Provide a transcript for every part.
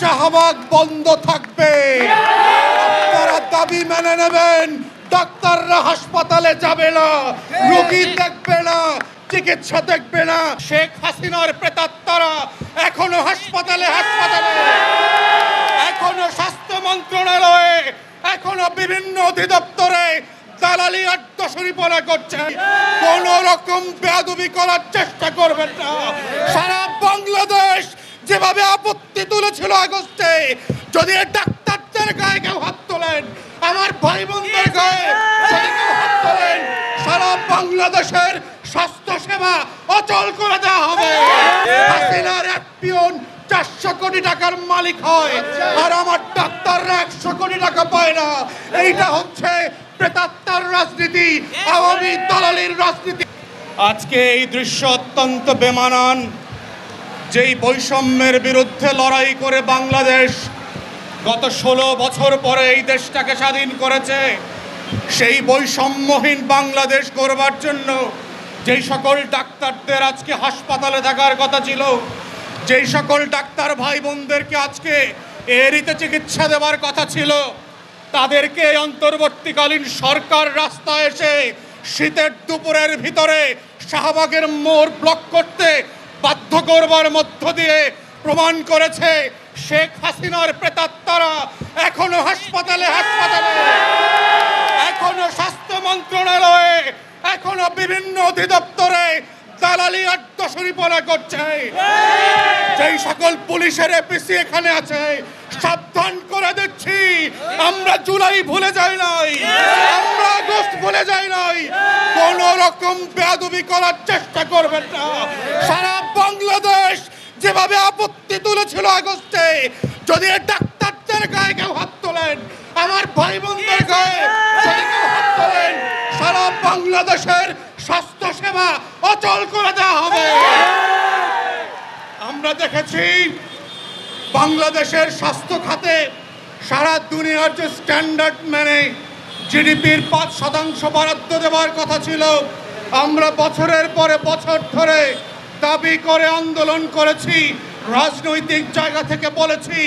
শাহবাগ বন্ধ থাকবে। আপনারা দাবি মেনে নেবেন, ডাক্তাররা হাসপাতালে যাবে না, রোগী দেখবে না, চিকিৎসা দেখবে না। শেখ হাসিনার প্রেতাত্মারা এখনো হাসপাতালে এখনো স্বাস্থ্য মন্ত্রণালয়ে, এখনো বিভিন্ন অধিদপ্তরে দালালি আড্ডাসরিপনা করছে। কোন রকম বেয়াদবি করার চেষ্টা করবেন না। সারা বাংলাদেশ যেভাবে আপত্তি তুলেছিল আগস্টে, যদি ডাক্তারদের গায়ে কেউ হাত তোলেন, আমার ভাই বোনদের গায়ে যদি কেউ হাত তোলেন, সারা বাংলাদেশের স্বাস্থ্য সেবা অচল করে দেওয়া হবে। হাসিনার এক পিয়ন 400 কোটি টাকার মালিক হয়, আর আমার ডাক্তাররা 100 কোটি টাকা পায় না। এইটা হচ্ছে প্রেতাত্মার রাজনীতি, আওয়ামী দালালির রাজনীতি। আজকে এই দৃশ্য অত্যন্ত বেমানান। যেই বৈষম্যের বিরুদ্ধে লড়াই করে বাংলাদেশ গত 16 বছর পরে এই দেশটাকে স্বাধীন করেছে, সেই বৈষম্যহীন বাংলাদেশ গড়বার জন্য যেই সকল ডাক্তারদের আজকে হাসপাতালে থাকার কথা ছিল, যেই সকল ডাক্তার ভাই বোনদেরকে আজকে এরিতে চিকিৎসা দেওয়ার কথা ছিল, তাদেরকে অন্তর্বর্তীকালীন সরকার রাস্তায় এসে শীতের দুপুরের ভিতরে শাহবাগের মোড় ব্লক করতে বাধ্য করবার মধ্য দিয়ে প্রমাণ করেছে শেখ হাসিনার প্রেতাত্মারা এখনো হাসপাতালে এখনো স্বাস্থ্য মন্ত্রণালয়ে, এখনো বিভিন্ন অধিদপ্তরে দালালি আড্ডাসরিপনা করছে। যেই সকল পুলিশের এপিসি এখানে আছে, সাবধান করে দিচ্ছি, আমরা জুলাই ভুলে যাই নাই, আমরা আগস্ট ভুলে যাই নাই। কোন রকম বেয়াদবি করার চেষ্টা করবেন না। সারা বাংলাদেশ যেভাবে আপত্তি তুলেছিল আগস্টে, যদি ডাক্তারদের গায়ে কেউ হাত তোলেন, আমার ভাই বোনদের গায়ে যদি কেউ হাত তোলেন, সারা বাংলাদেশের স্বাস্থ্য সেবা অচল করে দেওয়া হবে। আমরা দেখেছি বাংলাদেশের স্বাস্থ্য খাতে সারা দুনিয়ার যে স্ট্যান্ডার্ড মেনে জিডিপির 5% বরাদ্দ দেওয়ার কথা ছিল, আমরা বছরের পরে বছর ধরে দাবি করে আন্দোলন করেছি, রাজনৈতিক জায়গা থেকে বলেছি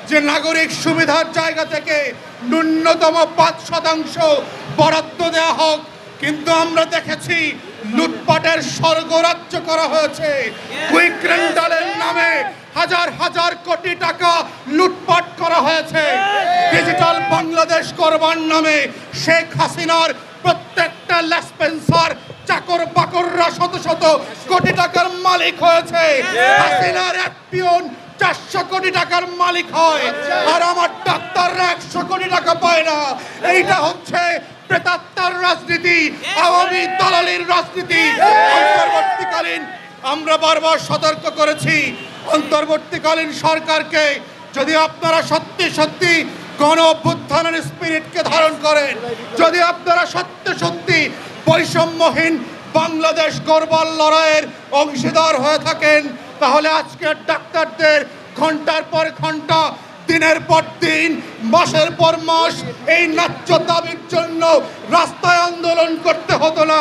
যে নাগরিক সুবিধার জায়গা থেকে ন্যূনতম 5% বরাদ্দ দেওয়া হোক। কিন্তু আমরা দেখেছি লুটপাটের স্বর্গরাজ্য করা হয়েছে। কুইক রেন্টালের নামে হাজার হাজার কোটি টাকা লুটপাট করা হয়েছে। ডিজিটাল বাংলাদেশ করবার নামে শেখ হাসিনার প্রত্যেকটা লেসপেন্সার চাকর বাকররা শত শত কোটি টাকার মালিক হয়েছে। হাসিনার এক পিয়ন 400 কোটি টাকার মালিক হয়, আর আমার ডাক্তাররা 100 কোটি টাকা পায় না। এইটা হচ্ছে প্রেতাত্মার রাজনীতি, আওয়ামী দালালির রাজনীতি। অন্তর্বর্তীকালীন আমরা বারবার সতর্ক করেছি অন্তর্বর্তীকালীন সরকারকে, যদি আপনারা সত্যি সত্যি গণ অভ্যুত্থানের স্পিরিটকে ধারণ করেন, যদি আপনারা সত্যি সত্যি বৈষম্যহীন বাংলাদেশ গড়বার লড়াইয়ের অংশীদার হয়ে থাকেন, তাহলে আজকের ডাক্তারদের ঘন্টার পর ঘন্টা, দিনের পর দিন, মাসের পর মাস এই ন্যায্য দাবির জন্য রাস্তায় আন্দোলন করতে হতো না,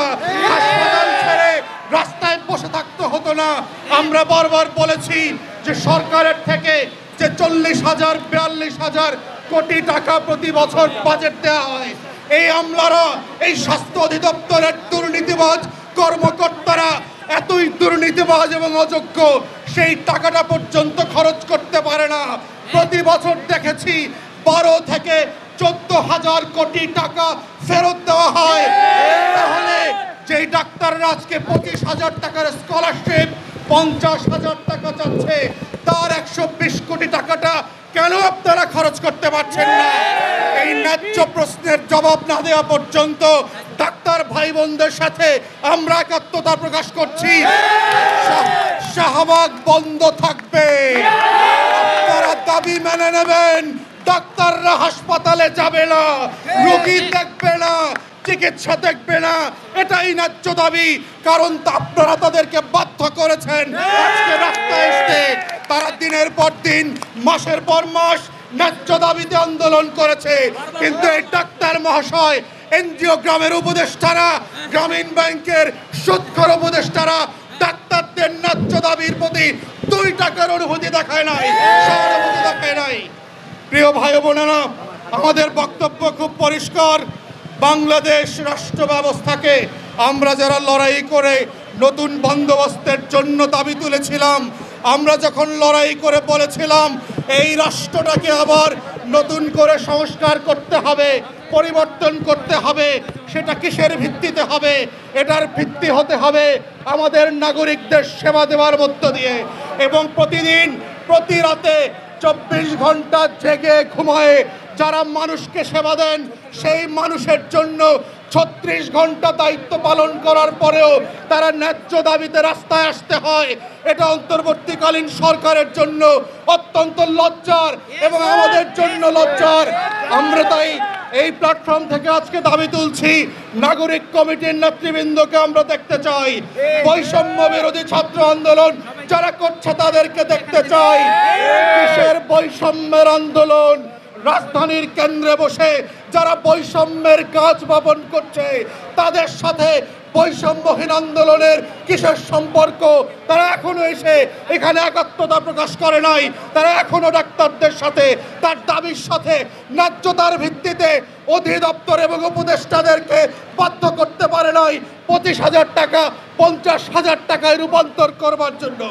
হাসপাতাল ছেড়ে রাস্তায় বসে থাকতে হতো না। আমরা বারবার বলেছি যে সরকারের থেকে যে 40,000 42,000 কোটি টাকা প্রতি বছর বাজেট দেওয়া হয়, এই আমলারা, এই স্বাস্থ্য অধিদপ্তরের দুর্নীতিবাজ কর্মকর্তারা এতই দুর্নীতিবাজ এবং অযোগ্য, সেই টাকাটা পর্যন্ত খরচ করতে পারে না। প্রতি বছর দেখেছি 12 থেকে 14,000 কোটি টাকা ফেরত দেওয়া হয়। তাহলে যেই ডাক্তাররা আজকে 25,000 টাকার স্কলারশিপ, 50,000 টাকা চাচ্ছে, তার 120 কোটি টাকাটা কেন আপনারা খরচ করতে পারছেন না? এই ন্যায্য প্রশ্নের জবাব না দেওয়া পর্যন্ত ডাক্তার ভাই বোনদের সাথে আমরা একাত্মতা প্রকাশ করছি। শাহবাগ বন্ধ থাকবে। আপনারা দাবি মেনে নেবেন, ডাক্তাররা হাসপাতালে যাবে না, রোগী দেখবে না, চিকিৎসা দেখবে না। এটাই ন্যায্য দাবি, কারণ আপনারা তাদেরকে বাধ্য করেছেন আজকে রাস্তায় আসতে। তারা দিনের পর দিন, মাসের পর মাস ন্যায্য দাবিতে আন্দোলন করেছে, কিন্তু এই ডাক্তার মহাশয়, এনজিও গ্রামের উপদেষ্টারা, গ্রামীণ ব্যাংকের সুদখোর উপদেষ্টারা ডাক্তারদের ন্যায্য দাবির প্রতি 2 টাকার অনুভূতি দেখায় নাই, সহানুভূতি দেখায় নাই। প্রিয় ভাই বোনেরা, আমাদের বক্তব্য খুব পরিষ্কার। বাংলাদেশ রাষ্ট্র ব্যবস্থাকে আমরা যারা লড়াই করে নতুন বন্দোবস্তের জন্য দাবি তুলেছিলাম, আমরা যখন লড়াই করে বলেছিলাম এই রাষ্ট্রটাকে আবার নতুন করে সংস্কার করতে হবে, পরিবর্তন করতে হবে, সেটা কিসের ভিত্তিতে হবে? এটার ভিত্তি হতে হবে আমাদের নাগরিকদের সেবা দেওয়ার মধ্য দিয়ে, এবং প্রতিদিন প্রতি রাতে 24 ঘন্টা জেগে ঘুমায়ে যারা মানুষকে সেবা দেন, সেই মানুষের জন্য 36 ঘন্টা দায়িত্ব পালন করার পরেও তারা ন্যায্য দাবিতে রাস্তায় আসতে হয়। এটা অন্তর্বর্তীকালীন সরকারের জন্য অত্যন্ত লজ্জার এবং আমাদের জন্য লজ্জার। আমরা তাই এই প্ল্যাটফর্ম থেকে আজকে দাবি তুলছি, নাগরিক কমিটির নেতৃবৃন্দকে আমরা দেখতে চাই। বৈষম্য বিরোধী ছাত্র আন্দোলন যারা করছে তাদেরকে দেখতে চাই। কিসের বৈষম্যের আন্দোলন? রাজধানীর কেন্দ্রে বসে যারা বৈষম্যের কাজ বপন করছে তাদের সাথে বৈষম্যহীন আন্দোলনের কিসের সম্পর্ক? তারা এখনো এসে এখানে একাত্মতা প্রকাশ করে নাই। তারা এখনো ডাক্তারদের সাথে, তার দাবির সাথে ন্যায্যতার ভিত্তিতে অধিদপ্তর এবং উপদেষ্টাদেরকে বাধ্য করতে পারে নাই 25,000 টাকা 50,000 টাকায় রূপান্তর করবার জন্য।